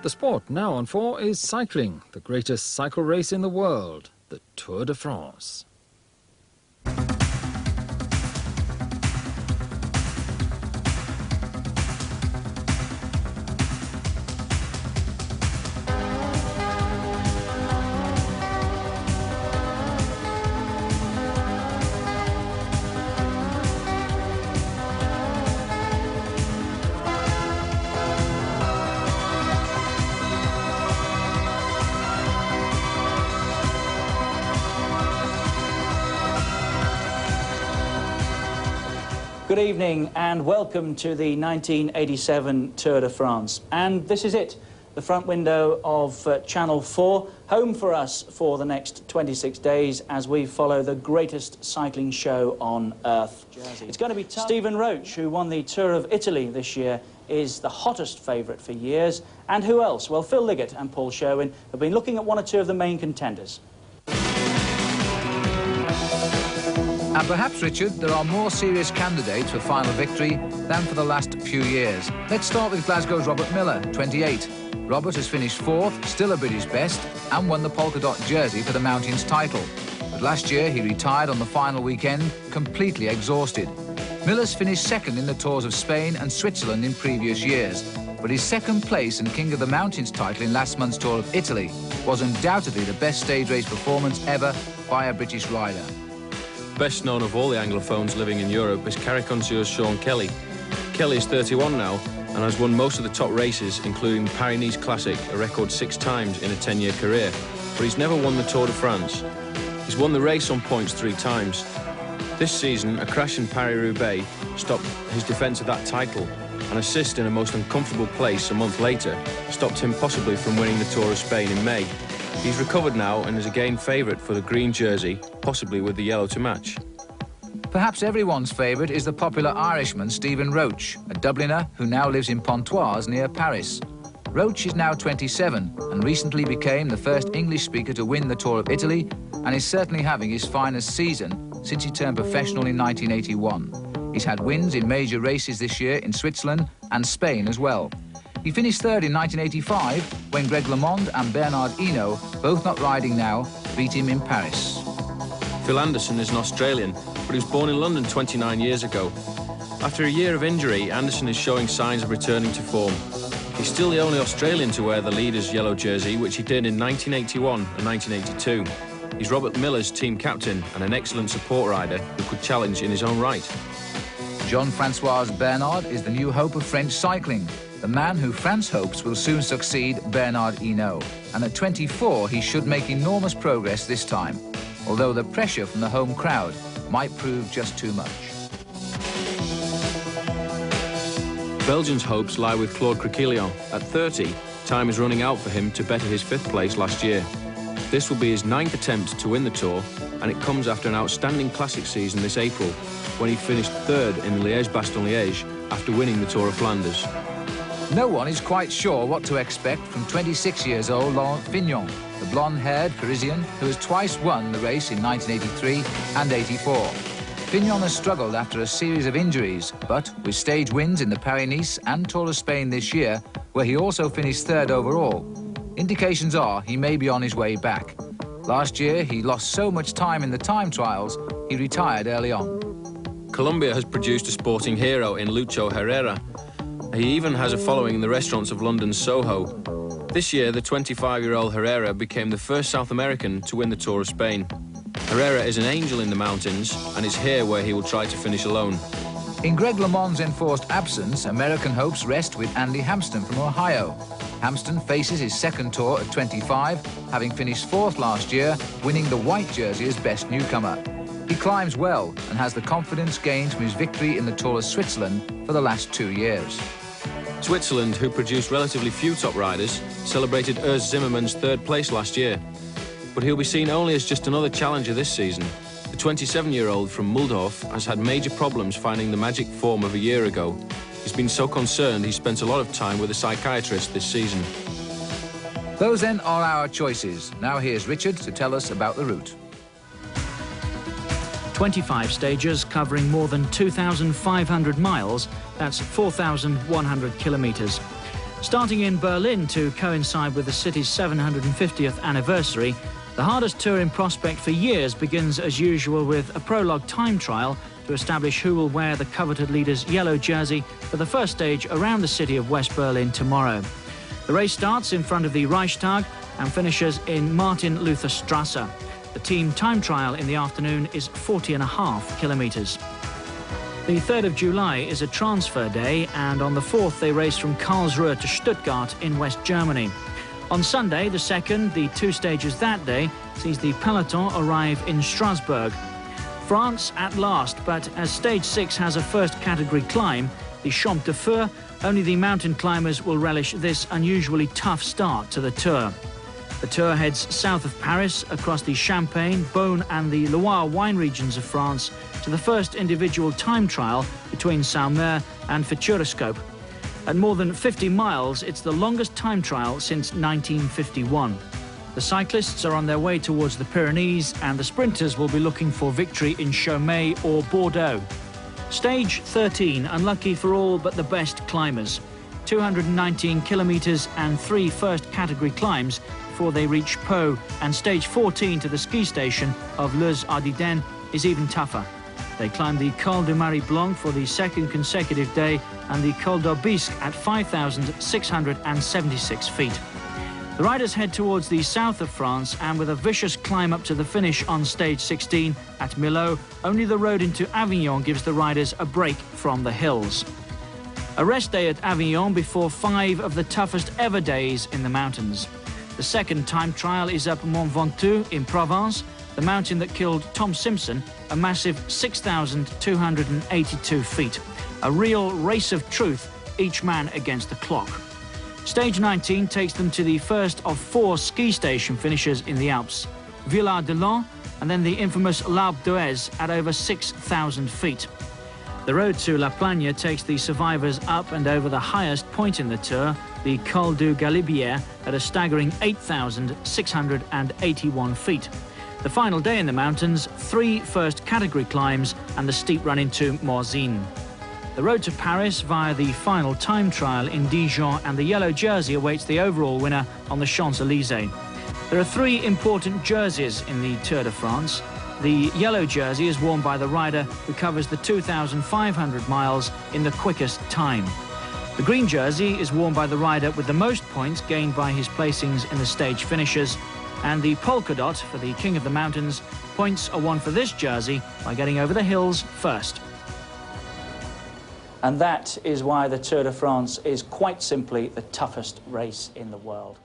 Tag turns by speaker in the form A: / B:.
A: The sport now on 4 is cycling, the greatest cycle race in the world, the Tour de France.
B: Good evening and welcome to the 1987 Tour de France. And this is it, the front window of Channel 4, home for us for the next 26 days as we follow the greatest cycling show on earth. It's going to be tough. Stephen Roche, who won the Tour of Italy this year, is the hottest favourite for years. And who else? Well, Phil Liggett and Paul Sherwin have been looking at one or two of the main contenders.
C: And perhaps, Richard, there are more serious candidates for final victory than for the last few years. Let's start with Glasgow's Robert Miller, 28. Robert has finished 4th, still a British best, and won the polka dot jersey for the Mountains title. But last year he retired on the final weekend, completely exhausted. Miller's finished 2nd in the Tours of Spain and Switzerland in previous years, but his 2nd place and King of the Mountains title in last month's Tour of Italy was undoubtedly the best stage race performance ever by a British rider.
D: Best known of all the Anglophones living in Europe is Carrick-on-Sure's Sean Kelly. Kelly is 31 now and has won most of the top races, including the Paris-Nice Classic, a record 6 times in a 10-year career, but he's never won the Tour de France. He's won the race on points 3 times. This season, a crash in Paris-Roubaix stopped his defence of that title. An assist in a most uncomfortable place a month later stopped him possibly from winning the Tour of Spain in May. He's recovered now and is again favourite for the green jersey, possibly with the yellow to match.
C: Perhaps everyone's favourite is the popular Irishman Stephen Roche, a Dubliner who now lives in Pontoise near Paris. Roche is now 27 and recently became the first English speaker to win the Tour of Italy and is certainly having his finest season since he turned professional in 1981. He's had wins in major races this year in Switzerland and Spain as well. He finished 3rd in 1985 when Greg LeMond and Bernard Hinault, both not riding now, beat him in Paris.
D: Phil Anderson is an Australian, but he was born in London 29 years ago. After a year of injury, Anderson is showing signs of returning to form. He's still the only Australian to wear the leader's yellow jersey, which he did in 1981 and 1982. He's Robert Miller's team captain and an excellent support rider who could challenge in his own right.
C: Jean-Francois Bernard is the new hope of French cycling, the man who France hopes will soon succeed Bernard Hinault. And at 24, he should make enormous progress this time, although the pressure from the home crowd might prove just too much.
D: Belgium's hopes lie with Claude Criquelion. At 30, time is running out for him to better his 5th place last year. This will be his 9th attempt to win the Tour, and it comes after an outstanding classic season this April, when he finished 3rd in Liège-Bastogne-Liège after winning the Tour of Flanders.
C: No one is quite sure what to expect from 26 years old Laurent Fignon, the blonde-haired Parisian who has twice won the race in 1983 and 84. Fignon has struggled after a series of injuries, but with stage wins in the Paris-Nice and Tour of Spain this year, where he also finished 3rd overall, indications are he may be on his way back. Last year, he lost so much time in the time trials, he retired early on.
D: Colombia has produced a sporting hero in Lucho Herrera. He even has a following in the restaurants of London's Soho. This year, the 25-year-old Herrera became the first South American to win the Tour of Spain. Herrera is an angel in the mountains, and it's here where he will try to finish alone.
C: In Greg LeMond's enforced absence, American hopes rest with Andy Hampsten from Ohio. Hampsten faces his 2nd Tour at 25, having finished 4th last year, winning the white jersey as best newcomer. He climbs well and has the confidence gained from his victory in the Tour of Switzerland for the last 2 years.
D: Switzerland, who produced relatively few top riders, celebrated Urs Zimmermann's 3rd place last year. But he'll be seen only as just another challenger this season. The 27-year-old from Muldorf has had major problems finding the magic form of a year ago. He's been so concerned he spent a lot of time with a psychiatrist this season.
C: Those then are our choices. Now here's Richard to tell us about the route.
B: 25 stages covering more than 2,500 miles, that's 4,100 kilometres. Starting in Berlin to coincide with the city's 750th anniversary, the hardest tour in prospect for years begins as usual with a prologue time trial to establish who will wear the coveted leader's yellow jersey for the first stage around the city of West Berlin tomorrow. The race starts in front of the Reichstag and finishes in Martin-Luther-Strasse. The team time trial in the afternoon is 40.5 kilometres. The 3rd of July is a transfer day, and on the 4th they race from Karlsruhe to Stuttgart in West Germany. On Sunday, the 2nd, the 2 stages that day, sees the peloton arrive in Strasbourg. France at last, but as stage 6 has a first category climb, the Champ de Feu, only the mountain climbers will relish this unusually tough start to the Tour. The Tour heads south of Paris, across the Champagne, Beaune and the Loire wine regions of France to the first individual time trial between Saumur and Futuroscope. At more than 50 miles, it's the longest time trial since 1951. The cyclists are on their way towards the Pyrenees, and the sprinters will be looking for victory in Chaumet or Bordeaux. Stage 13, unlucky for all but the best climbers. 219 kilometres and 3 first category climbs before they reach Pau, and stage 14 to the ski station of Les Ardennes is even tougher. They climb the Col du Marie Blanc for the 2nd consecutive day and the Col d'Aubisque at 5,676 feet. The riders head towards the south of France, and with a vicious climb up to the finish on stage 16 at Millau, only the road into Avignon gives the riders a break from the hills. A rest day at Avignon before 5 of the toughest ever days in the mountains. The 2nd time trial is up Mont Ventoux in Provence, the mountain that killed Tom Simpson, a massive 6,282 feet. A real race of truth, each man against the clock. Stage 19 takes them to the first of 4 ski station finishes in the Alps, Villard-de-Lans, and then the infamous L'Alpe d'Huez at over 6,000 feet. The road to La Plagne takes the survivors up and over the highest point in the Tour, the Col du Galibier, at a staggering 8,681 feet. The final day in the mountains, 3 first category climbs and the steep run into Morzine. The road to Paris via the final time trial in Dijon, and the yellow jersey awaits the overall winner on the Champs-Élysées. There are 3 important jerseys in the Tour de France. The yellow jersey is worn by the rider who covers the 2,500 miles in the quickest time. The green jersey is worn by the rider with the most points gained by his placings in the stage finishes. And the polka dot for the King of the Mountains, points are won for this jersey by getting over the hills first. And that is why the Tour de France is quite simply the toughest race in the world.